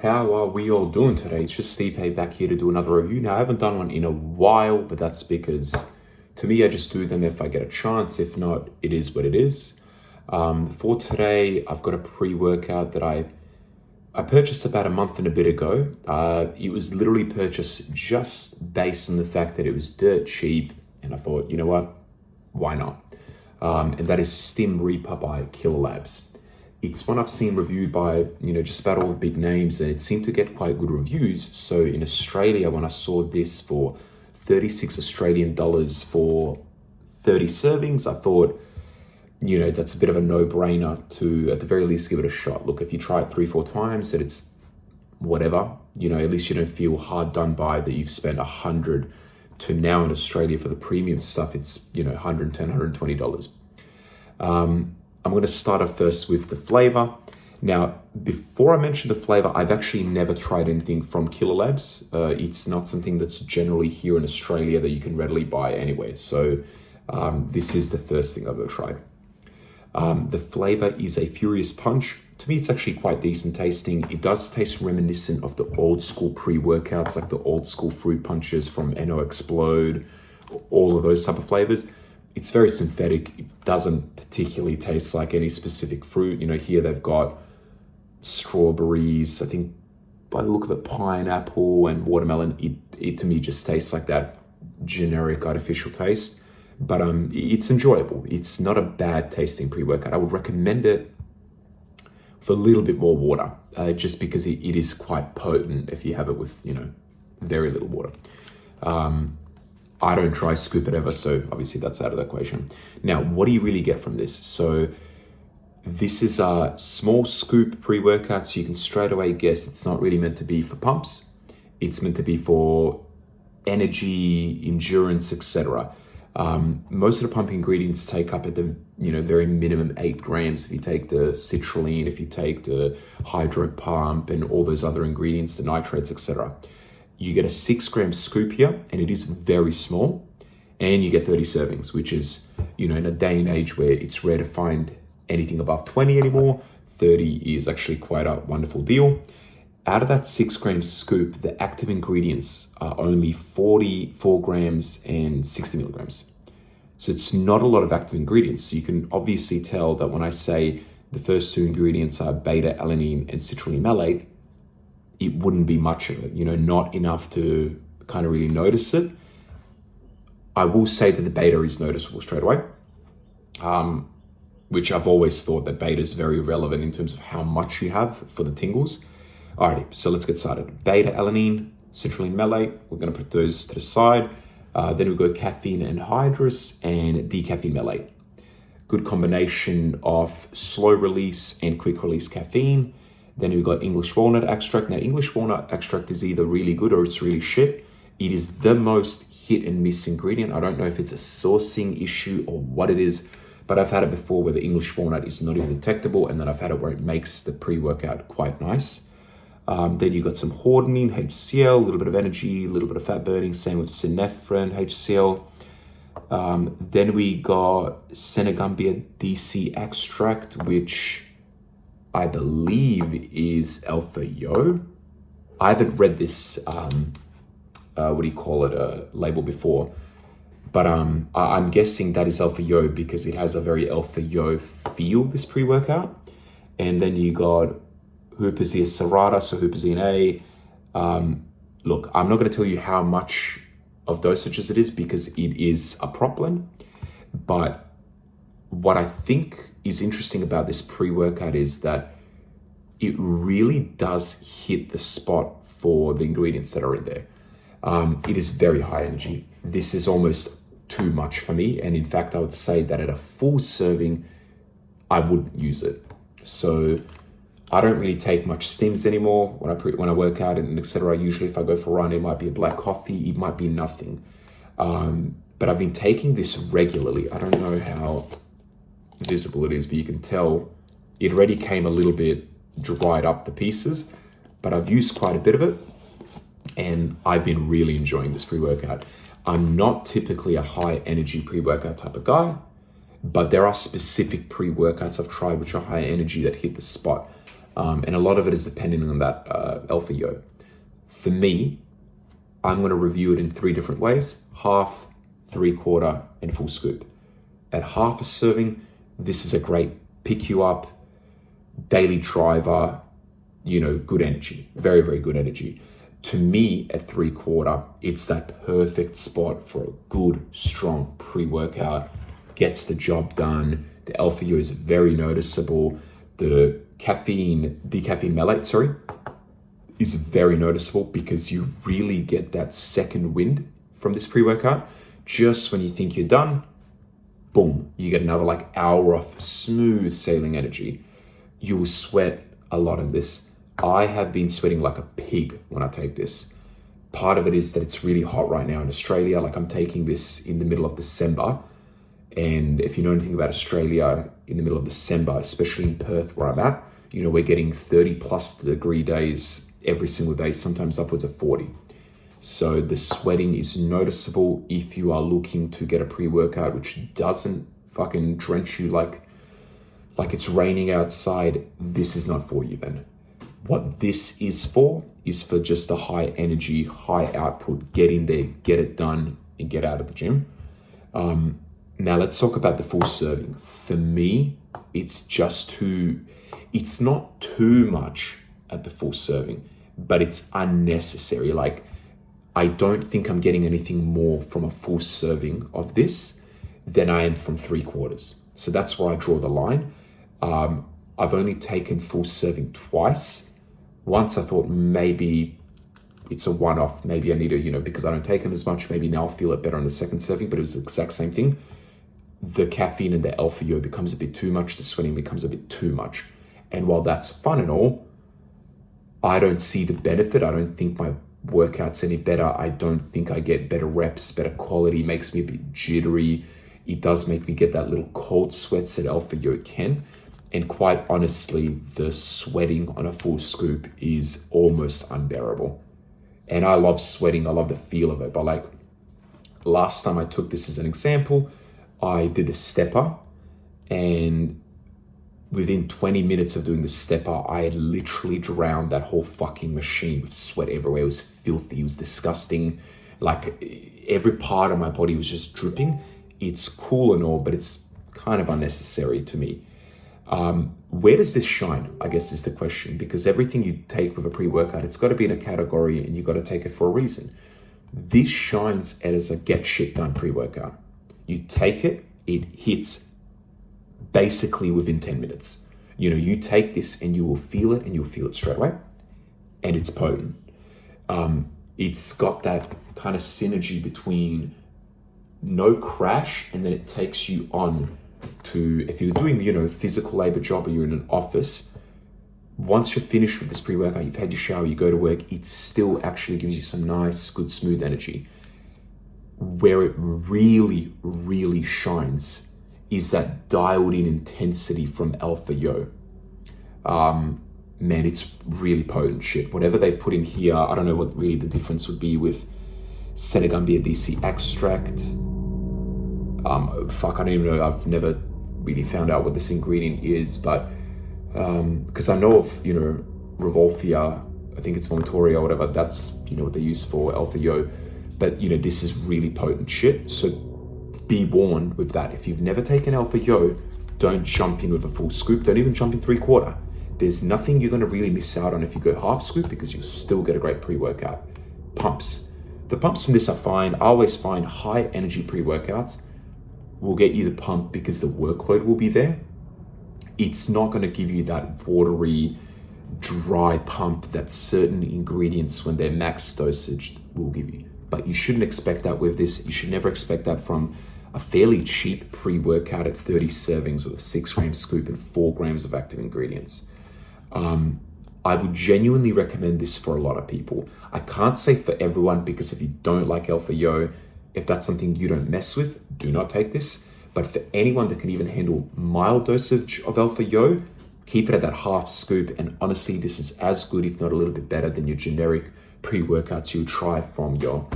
How are we all doing today? It's just Steve back here to do another review. Now, I haven't done one in a while, but that's because to me, I just do them if I get a chance. If not, it is what it is. For today, I've got a pre-workout that I purchased about a month and a bit ago. It was literally purchased just based on the fact that it was dirt cheap. And I thought, you know what? Why not? And that is Stim Reaper by Labz. It's one I've seen reviewed by, just about all the big names, and it seemed to get quite good reviews. So in Australia, when I saw this for 36 Australian dollars for 30 servings, I thought, that's a bit of a no-brainer to, at the very least, give it a shot. Look, if you try it 3-4 times and it's whatever, at least you don't feel hard done by that you've spent 100 to now in Australia for the premium stuff, it's, $110, $120. I'm going to start off first with the flavor. Now, before I mention the flavor, I've actually never tried anything from Labz. It's not something that's generally here in Australia that you can readily buy anyway. So this is the first thing I've ever tried. The flavor is a Furious Punch. To me, it's actually quite decent tasting. It does taste reminiscent of the old school pre-workouts, like the old school fruit punches from NO Explode, all of those type of flavors. It's very synthetic. It doesn't particularly taste like any specific fruit. Here they've got strawberries, I think by the look of it, pineapple and watermelon. It to me just tastes like that generic artificial taste, but it's enjoyable. It's not a bad tasting pre-workout. I would recommend it for a little bit more water, just because it is quite potent if you have it with, very little water. I don't dry scoop it ever, so obviously that's out of the equation. Now, what do you really get from this? So this is a small scoop pre-workout, so you can straight away guess it's not really meant to be for pumps. It's meant to be for energy, endurance, etc. Most of the pump ingredients take up at the very minimum 8 grams. If you take the citrulline, if you take the hydro pump and all those other ingredients, the nitrates, etc. You get a 6-gram scoop here, and it is very small, and you get 30 servings, which is, in a day and age where it's rare to find anything above 20 anymore, 30 is actually quite a wonderful deal. Out of that 6-gram scoop, the active ingredients are only 44 grams and 60 milligrams. So it's not a lot of active ingredients. So you can obviously tell that when I say the first 2 ingredients are beta-alanine and citrulline malate, it wouldn't be much of it, not enough to kind of really notice it. I will say that the beta is noticeable straight away, which I've always thought that beta is very relevant in terms of how much you have for the tingles. Alrighty, so let's get started. Beta-alanine, citrulline malate, we're gonna put those to the side. Then we go caffeine anhydrous and decaffeine malate. Good combination of slow release and quick release caffeine. Then we've got English walnut extract. Now, English walnut extract is either really good or it's really shit. It is the most hit and miss ingredient. I don't know if it's a sourcing issue or what it is, but I've had it before where the English walnut is not even detectable, and then I've had it where it makes the pre-workout quite nice. Then you've got some hordenine, HCl, a little bit of energy, a little bit of fat burning, same with synephrine, HCl. Then we got Senegambia DC extract, which I believe is alpha yo. I haven't read this, label before, but I'm guessing that is alpha yo because it has a very alpha yo feel, this pre-workout. And then you got Huperzine serrata, so Huperzine A. Look, I'm not going to tell you how much of dosages it is because it is a prop blend, but what I think is interesting about this pre-workout is that it really does hit the spot for the ingredients that are in there. It is very high energy. This is almost too much for me, and in fact, I would say that at a full serving, I wouldn't use it. So I don't really take much stims anymore when I work out and etc. Usually, if I go for a run, it might be a black coffee, it might be nothing. But I've been taking this regularly. I don't know how visible it is, but you can tell it already came a little bit dried up, the pieces, but I've used quite a bit of it, and I've been really enjoying this pre-workout. I'm not typically a high energy pre-workout type of guy, but there are specific pre-workouts I've tried which are high energy that hit the spot. And a lot of it is depending on that alpha yo. For me, I'm going to review it in 3 different ways: half, 3/4, and full scoop. At half a serving, this is a great pick you up, daily driver, good energy, very, very good energy. To me, at 3/4, it's that perfect spot for a good, strong pre-workout, gets the job done. The alpha yo is very noticeable. The decaffeine malate, is very noticeable because you really get that second wind from this pre-workout. Just when you think you're done, boom, you get another hour of smooth sailing energy. You will sweat a lot in this. I have been sweating like a pig when I take this. Part of it is that it's really hot right now in Australia. I'm taking this in the middle of December. And if you know anything about Australia, in the middle of December, especially in Perth where I'm at, we're getting 30 plus degree days every single day, sometimes upwards of 40. So the sweating is noticeable. If you are looking to get a pre-workout which doesn't fucking drench you like it's raining outside, this is not for you then. What this is for just a high energy, high output, get in there, get it done, and get out of the gym. Now let's talk about the full serving. For me, it's not too much at the full serving, but it's unnecessary. I don't think I'm getting anything more from a full serving of this than I am from 3/4. So that's where I draw the line. I've only taken full serving twice. Once I thought maybe it's a one-off. Maybe I need to, because I don't take them as much, maybe now I'll feel it better on the second serving, but it was the exact same thing. The caffeine and the alpha yo becomes a bit too much. The sweating becomes a bit too much. And while that's fun and all, I don't see the benefit. I don't think my workout's any better. I don't think I get better reps, better quality, makes me a bit jittery. It does make me get that little cold sweats that alpha yo can. And quite honestly, the sweating on a full scoop is almost unbearable. And I love sweating. I love the feel of it. But last time I took this as an example, I did the stepper, and within 20 minutes of doing the stepper, I had literally drowned that whole fucking machine with sweat everywhere. It was filthy. It was disgusting. Every part of my body was just dripping. It's cool and all, but it's kind of unnecessary to me. Where does this shine, I guess, is the question, because everything you take with a pre-workout, it's got to be in a category and you got to take it for a reason. This shines as a get shit done pre-workout. You take it, it hits basically within 10 minutes. You take this and you will feel it, and you'll feel it straight away. And it's potent. It's got that kind of synergy between no crash, and then it takes you on to, if you're doing, physical labor job, or you're in an office, once you're finished with this pre-workout, you've had your shower, you go to work, it still actually gives you some nice, good, smooth energy. Where it really, really shines is that dialed in intensity from alpha yo. Man, it's really potent shit. Whatever they've put in here, I don't know what really the difference would be with Senegambia DC extract. I don't even know. I've never really found out what this ingredient is, but because I know of, Revolvia, I think it's Vontoria or whatever, that's, what they use for alpha yo. But, this is really potent shit. So be warned with that. If you've never taken alpha yo, don't jump in with a full scoop. Don't even jump in 3/4. There's nothing you're going to really miss out on if you go half scoop, because you'll still get a great pre-workout. Pumps. The pumps from this are fine. I always find high energy pre-workouts will get you the pump because the workload will be there. It's not going to give you that watery, dry pump that certain ingredients, when they're max dosage, will give you. But you shouldn't expect that with this. You should never expect that from a fairly cheap pre-workout at 30 servings with a 6-gram scoop and 4 grams of active ingredients. I would genuinely recommend this for a lot of people. I can't say for everyone, because if you don't like alpha yo, if that's something you don't mess with, do not take this. But for anyone that can even handle mild dosage of alpha yo, keep it at that half scoop. And honestly, this is as good, if not a little bit better, than your generic pre-workouts you try from your,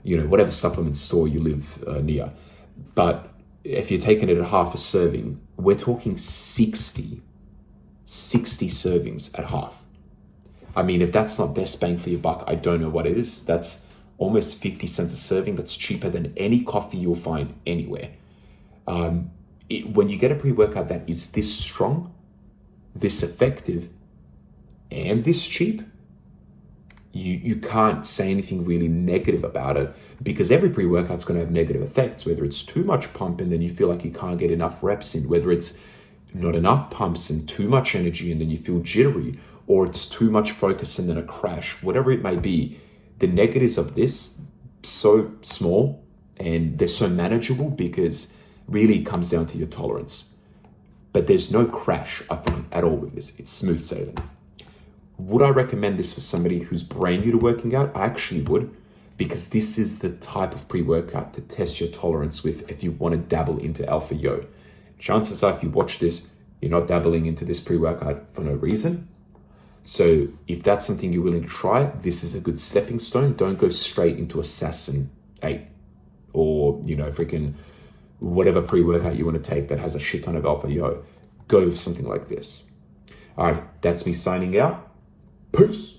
whatever supplement store you live near. But if you're taking it at half a serving, we're talking 60 60 servings at half. I mean, if that's not best bang for your buck, I don't know what it is. That's almost 50 cents a serving. That's cheaper than any coffee you'll find anywhere. When you get a pre-workout that is this strong, this effective, and this cheap, you can't say anything really negative about it, because every pre-workout's going to have negative effects, whether it's too much pump and then you feel like you can't get enough reps in, whether it's not enough pumps and too much energy and then you feel jittery, or it's too much focus and then a crash, whatever it may be. The negatives of this, so small and they're so manageable, because really it comes down to your tolerance. But there's no crash, I find, at all with this. It's smooth sailing. Would I recommend this for somebody who's brand new to working out? I actually would, because this is the type of pre-workout to test your tolerance with if you want to dabble into Alpha Yo. Chances are, if you watch this, you're not dabbling into this pre-workout for no reason. So if that's something you're willing to try, this is a good stepping stone. Don't go straight into Assassin 8 or, freaking whatever pre-workout you want to take that has a shit ton of Alpha Yo. Go with something like this. All right, that's me signing out. Peace.